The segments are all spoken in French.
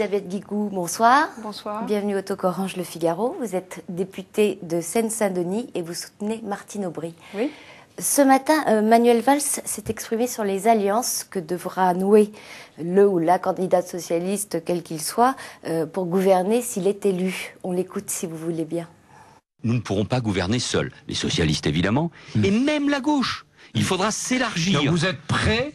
Elisabeth Guigou, bonsoir. Bonsoir. Bienvenue au Talk Orange Le Figaro. Vous êtes députée de Seine-Saint-Denis et vous soutenez Martine Aubry. Oui. Ce matin, Manuel Valls s'est exprimé sur les alliances que devra nouer le ou la candidat socialiste, quel qu'il soit, pour gouverner s'il est élu. On l'écoute si vous voulez bien. Nous ne pourrons pas gouverner seuls. Les socialistes, évidemment, et même la gauche. Il faudra s'élargir. Donc vous êtes prêts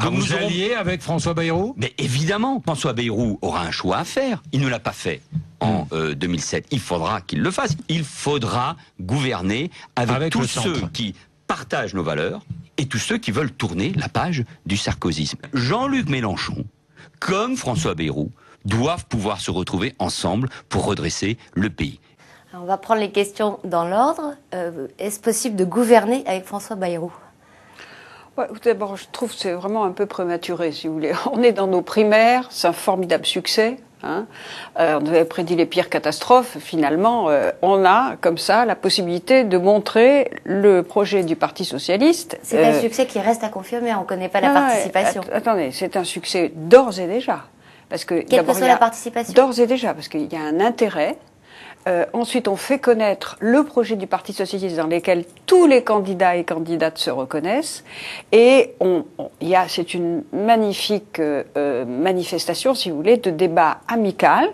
à vous allier avec François Bayrou? Mais évidemment, François Bayrou aura un choix à faire. Il ne l'a pas fait en 2007. Il faudra qu'il le fasse. Il faudra gouverner avec tous ceux qui partagent nos valeurs et tous ceux qui veulent tourner la page du sarkozysme. Jean-Luc Mélenchon, comme François Bayrou, doivent pouvoir se retrouver ensemble pour redresser le pays. Alors, on va prendre les questions dans l'ordre. Est-ce possible de gouverner avec François Bayrou? Ouais, d'abord, je trouve que c'est vraiment un peu prématuré, si vous voulez. On est dans nos primaires, c'est un formidable succès. Hein. On avait prédit les pires catastrophes. Finalement, on a, comme ça, la possibilité de montrer le projet du Parti socialiste. C'est un succès qui reste à confirmer, on ne connaît pas la participation. Attendez, c'est un succès d'ores et déjà. Parce que, quelle que soit la participation? D'ores et déjà, parce qu'il y a un intérêt. Ensuite, on fait connaître le projet du Parti socialiste dans lequel tous les candidats et candidates se reconnaissent. Et c'est une magnifique manifestation, si vous voulez, de débat amical,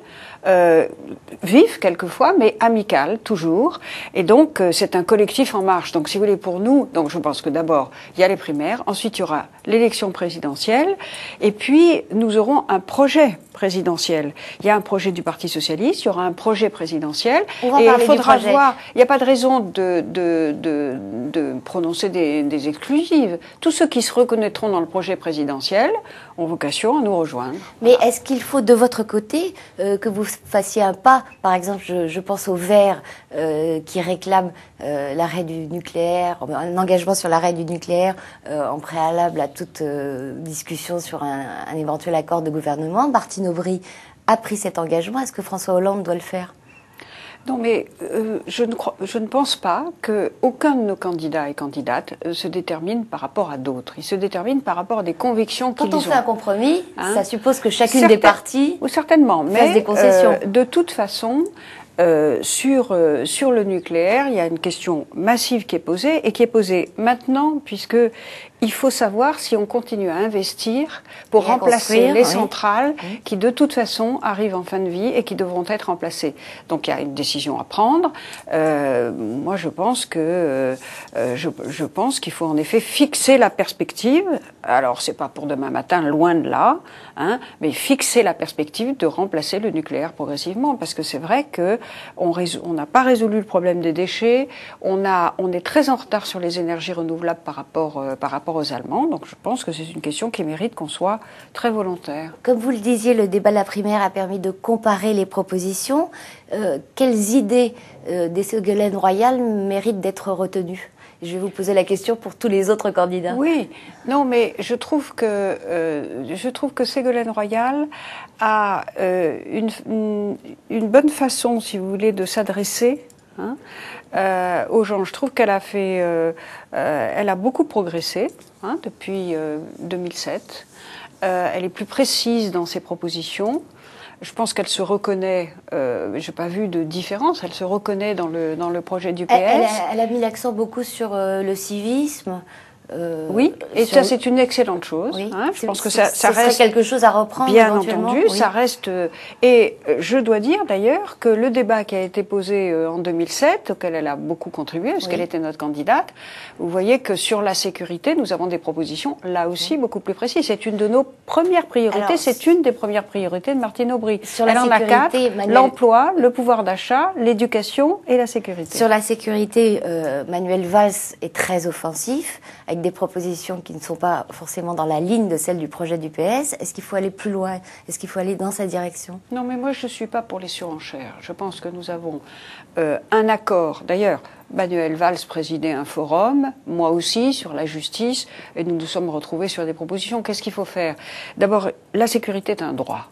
vif quelquefois, mais amical toujours. Et donc, c'est un collectif en marche. Donc, si vous voulez, pour nous, donc je pense que d'abord, il y a les primaires, ensuite il y aura l'élection présidentielle, et puis nous aurons un projet présidentiel. Il y a un projet du Parti socialiste, il y aura un projet présidentiel, et il faudra voir. Il n'y a pas de raison de prononcer des exclusives. Tous ceux qui se reconnaîtront dans le projet présidentiel ont vocation à nous rejoindre. Mais est-ce qu'il faut de votre côté que vous fassiez un pas? Par exemple, je pense aux Verts qui réclament l'arrêt du nucléaire, un engagement sur l'arrêt du nucléaire en préalable à toute discussion sur un éventuel accord de gouvernement. Martine Aubry a pris cet engagement. Est-ce que François Hollande doit le faire? Non, mais je ne pense pas qu'aucun de nos candidats et candidates se détermine par rapport à d'autres. Ils se déterminent par rapport à des convictions qu'ils ont. Quand on fait un compromis, ça suppose que chacune des parties fasse des concessions. De toute façon, sur le nucléaire, il y a une question massive qui est posée, et qui est posée maintenant, puisque il faut savoir si on continue à investir pour remplacer les centrales qui, de toute façon, arrivent en fin de vie et qui devront être remplacées. Donc, il y a une décision à prendre. Moi, je pense qu'il faut en effet fixer la perspective. Alors, c'est pas pour demain matin, loin de là, hein, mais fixer la perspective de remplacer le nucléaire progressivement, parce que c'est vrai que on n'a pas résolu le problème des déchets. On est très en retard sur les énergies renouvelables par rapport aux Allemands. Donc je pense que c'est une question qui mérite qu'on soit très volontaire. Comme vous le disiez, le débat de la primaire a permis de comparer les propositions. Quelles idées des Ségolène Royal méritent d'être retenues? Je vais vous poser la question pour tous les autres candidats. Oui, non, mais je trouve que Ségolène Royal a une bonne façon, si vous voulez, de s'adresser aux gens. Je trouve qu'elle elle a beaucoup progressé depuis 2007. Elle est plus précise dans ses propositions. Je pense qu'elle se reconnaît, j'ai pas vu de différence, elle se reconnaît dans le projet du PS. Elle a mis l'accent beaucoup sur le civisme. Oui, et ça c'est une excellente chose. Oui. Je pense que ça reste quelque chose à reprendre. Bien entendu, ça reste. Et je dois dire d'ailleurs que le débat qui a été posé en 2007, auquel elle a beaucoup contribué, parce qu'elle était notre candidate, vous voyez que sur la sécurité, nous avons des propositions là aussi beaucoup plus précises. C'est une de nos premières priorités. C'est une des premières priorités de Martine Aubry. Elle en a 4, l'emploi, le pouvoir d'achat, l'éducation et la sécurité. Sur la sécurité, Manuel Valls est très offensif, avec des propositions qui ne sont pas forcément dans la ligne de celle du projet du PS. Est-ce qu'il faut aller plus loin? Est-ce qu'il faut aller dans sa direction? Non, mais moi, je ne suis pas pour les surenchères. Je pense que nous avons un accord. D'ailleurs, Manuel Valls présidait un forum, moi aussi, sur la justice, et nous nous sommes retrouvés sur des propositions. Qu'est-ce qu'il faut faire? D'abord, la sécurité est un droit.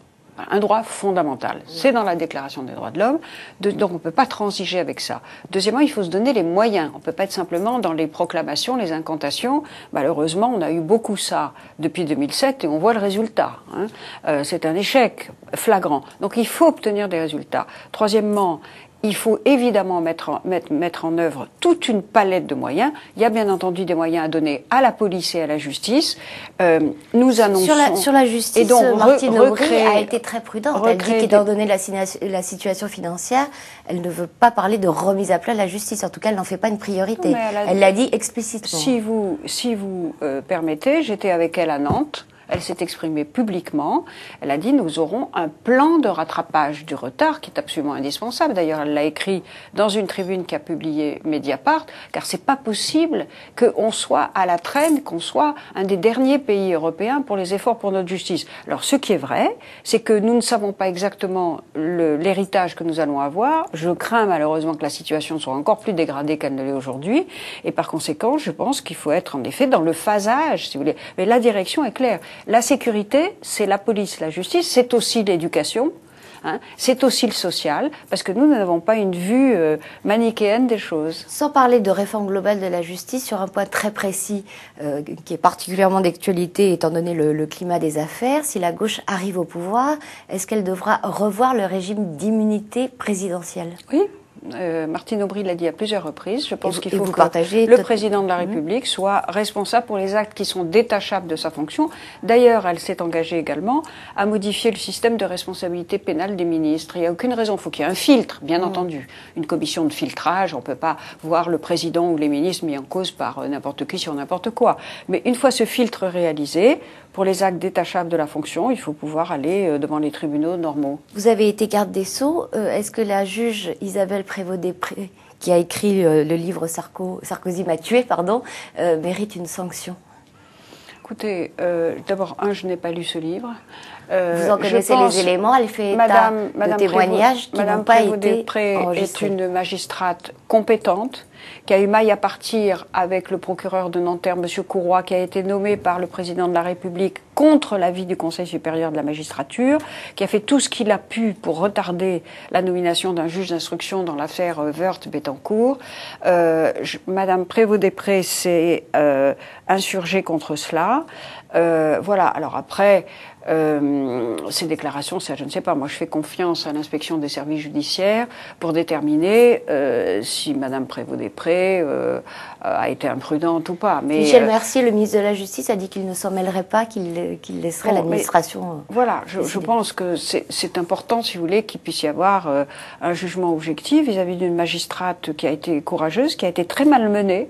Un droit fondamental. C'est dans la Déclaration des droits de l'homme, donc on ne peut pas transiger avec ça. Deuxièmement, il faut se donner les moyens. On ne peut pas être simplement dans les proclamations, les incantations. Malheureusement, on a eu beaucoup ça depuis 2007 et on voit le résultat. C'est un échec flagrant. Donc il faut obtenir des résultats. Troisièmement, il faut évidemment mettre en œuvre toute une palette de moyens. Il y a bien entendu des moyens à donner à la police et à la justice. Nous annonçons... Sur la justice, et donc, Martine Aubry a été très prudente. Elle dit qu'étant donné la situation financière, elle ne veut pas parler de remise à plat de la justice. En tout cas, elle n'en fait pas une priorité. Non, elle l'a dit explicitement. Si vous permettez, j'étais avec elle à Nantes. Elle s'est exprimée publiquement. Elle a dit nous aurons un plan de rattrapage du retard qui est absolument indispensable. D'ailleurs, elle l'a écrit dans une tribune qu'a publiée Mediapart, car c'est pas possible qu'on soit à la traîne, qu'on soit un des derniers pays européens pour les efforts pour notre justice. Alors, ce qui est vrai, c'est que nous ne savons pas exactement l'héritage que nous allons avoir. Je crains malheureusement que la situation soit encore plus dégradée qu'elle ne l'est aujourd'hui. Et par conséquent, je pense qu'il faut être en effet dans le phasage, si vous voulez. Mais la direction est claire. La sécurité, c'est la police, la justice, c'est aussi l'éducation, c'est aussi le social, parce que nous n'avons pas une vue manichéenne des choses. Sans parler de réforme globale de la justice, sur un point très précis, qui est particulièrement d'actualité étant donné le climat des affaires, si la gauche arrive au pouvoir, est-ce qu'elle devra revoir le régime d'immunité présidentielle ? Oui. Martine Aubry l'a dit à plusieurs reprises. Je pense qu'il faut que le président de la République soit responsable pour les actes qui sont détachables de sa fonction. D'ailleurs, elle s'est engagée également à modifier le système de responsabilité pénale des ministres. Il n'y a aucune raison. Il faut qu'il y ait un filtre, bien entendu. Une commission de filtrage. On ne peut pas voir le président ou les ministres mis en cause par n'importe qui sur n'importe quoi. Mais une fois ce filtre réalisé, pour les actes détachables de la fonction, il faut pouvoir aller devant les tribunaux normaux. Vous avez été garde des Sceaux. Est-ce que la juge Isabelle Prévost-Després, qui a écrit le livre Sarkozy m'a tué, mérite une sanction? Écoutez, d'abord, je n'ai pas lu ce livre. Vous en connaissez les éléments, elle fait état de témoignages qui n'ont pas été enregistrés. Est une magistrate compétente, qui a eu maille à partir avec le procureur de Nanterre, M. Courroy, qui a été nommé par le président de la République contre l'avis du Conseil supérieur de la magistrature, qui a fait tout ce qu'il a pu pour retarder la nomination d'un juge d'instruction dans l'affaire Woerth-Bettencourt. Madame Prévost-Després s'est insurgée contre cela. Voilà. Alors après, ces déclarations, ça, je ne sais pas. Moi, je fais confiance à l'inspection des services judiciaires pour déterminer si Madame Prévost-Després a été imprudente ou pas. Mais Michel Mercier, le ministre de la Justice, a dit qu'il ne s'en mêlerait pas, qu'il laisserait l'administration. Voilà, je pense que c'est important, si vous voulez, qu'il puisse y avoir un jugement objectif vis-à-vis d'une magistrate qui a été courageuse, qui a été très malmenée.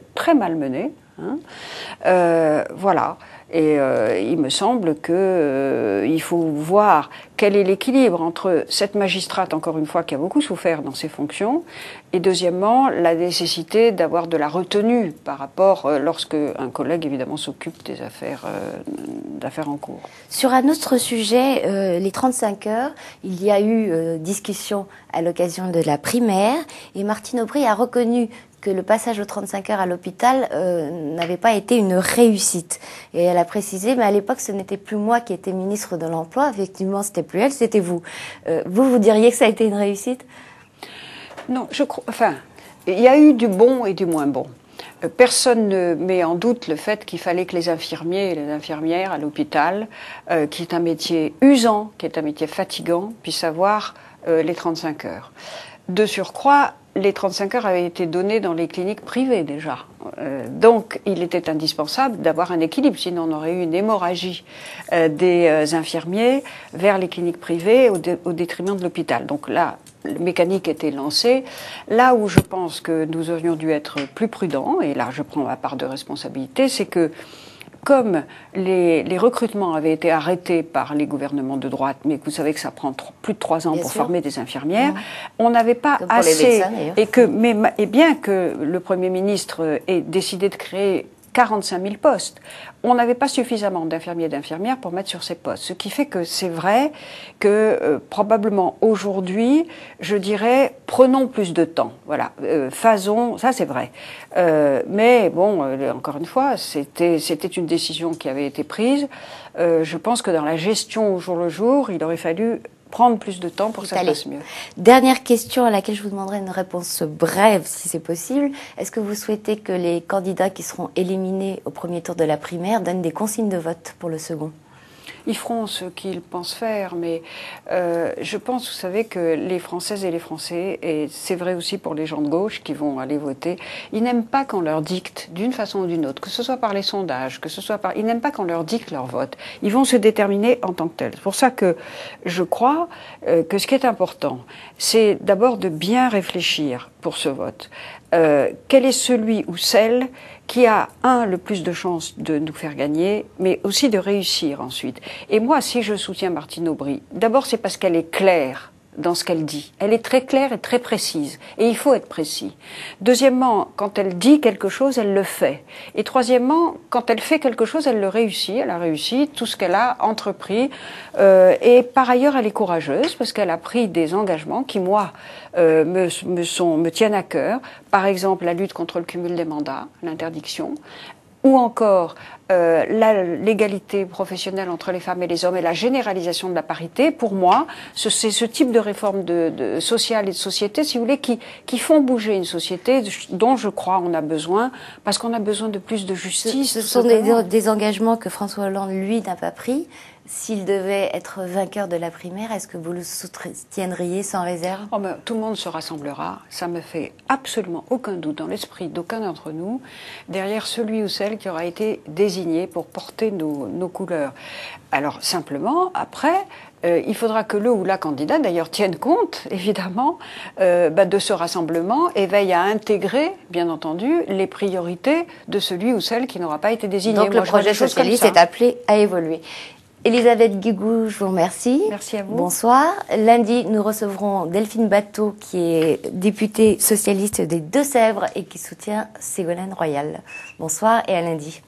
Voilà. Et il me semble que il faut voir quel est l'équilibre entre cette magistrate, encore une fois, qui a beaucoup souffert dans ses fonctions, et deuxièmement, la nécessité d'avoir de la retenue par rapport, lorsque un collègue, évidemment, s'occupe des affaires en cours. Sur un autre sujet, les 35 heures, il y a eu discussion à l'occasion de la primaire, et Martine Aubry a reconnu que le passage aux 35 heures à l'hôpital n'avait pas été une réussite. Et elle a précisé, mais à l'époque, ce n'était plus moi qui étais ministre de l'Emploi. Effectivement, c'était plus elle, c'était vous. Vous diriez que ça a été une réussite? Non, je crois... Enfin, il y a eu du bon et du moins bon. Personne ne met en doute le fait qu'il fallait que les infirmiers et les infirmières à l'hôpital, qui est un métier usant, qui est un métier fatigant, puissent avoir les 35 heures. De surcroît, les 35 heures avaient été données dans les cliniques privées déjà. Donc, il était indispensable d'avoir un équilibre, sinon on aurait eu une hémorragie des infirmiers vers les cliniques privées au détriment de l'hôpital. Donc là, la mécanique était lancée. Là où je pense que nous aurions dû être plus prudents, et là je prends ma part de responsabilité, c'est que comme les recrutements avaient été arrêtés par les gouvernements de droite, mais vous savez que ça prend plus de 3 ans Bien pour sûr. former des infirmières, on n'avait pas Comme pour les assez... médecins, Et bien que le Premier ministre ait décidé de créer 45 000 postes, on n'avait pas suffisamment d'infirmiers et d'infirmières pour mettre sur ces postes. Ce qui fait que c'est vrai que probablement aujourd'hui, je dirais, prenons plus de temps. Voilà, faisons, ça c'est vrai. Mais bon, encore une fois, c'était une décision qui avait été prise. Je pense que dans la gestion au jour le jour, il aurait fallu prendre plus de temps pour que ça se passe mieux. Dernière question à laquelle je vous demanderai une réponse brève, si c'est possible. Est-ce que vous souhaitez que les candidats qui seront éliminés au premier tour de la primaire donnent des consignes de vote pour le second ? Ils feront ce qu'ils pensent faire, mais je pense, vous savez, que les Françaises et les Français, et c'est vrai aussi pour les gens de gauche qui vont aller voter, ils n'aiment pas qu'on leur dicte d'une façon ou d'une autre, que ce soit par les sondages, que ce soit par... Ils n'aiment pas qu'on leur dicte leur vote. Ils vont se déterminer en tant que tels. C'est pour ça que je crois que ce qui est important, c'est d'abord de bien réfléchir pour ce vote. Quel est celui ou celle qui a, le plus de chances de nous faire gagner, mais aussi de réussir ensuite. Et moi, si je soutiens Martine Aubry, d'abord c'est parce qu'elle est claire dans ce qu'elle dit. Elle est très claire et très précise. Et il faut être précis. Deuxièmement, quand elle dit quelque chose, elle le fait. Et troisièmement, quand elle fait quelque chose, elle le réussit. Elle a réussi tout ce qu'elle a entrepris. Et par ailleurs, elle est courageuse parce qu'elle a pris des engagements qui, moi, me tiennent à cœur. Par exemple, la lutte contre le cumul des mandats, l'interdiction. Ou encore l'égalité professionnelle entre les femmes et les hommes et la généralisation de la parité. Pour moi, c'est ce type de réforme sociale et de société, si vous voulez, qui font bouger une société dont je crois on a besoin, parce qu'on a besoin de plus de justice. Ce sont des engagements que François Hollande, lui, n'a pas pris. S'il devait être vainqueur de la primaire, est-ce que vous le soutiendriez sans réserve ? Tout le monde se rassemblera. Ça me fait absolument aucun doute dans l'esprit d'aucun d'entre nous derrière celui ou celle qui aura été désigné pour porter nos couleurs. Alors simplement, après, il faudra que le ou la candidat, d'ailleurs, tienne compte, évidemment, de ce rassemblement et veille à intégrer, bien entendu, les priorités de celui ou celle qui n'aura pas été désigné. Donc le projet socialiste est appelé à évoluer. Elisabeth Guigou, je vous remercie. Merci à vous. Bonsoir. Lundi, nous recevrons Delphine Batteau, qui est députée socialiste des Deux-Sèvres et qui soutient Ségolène Royal. Bonsoir et à lundi.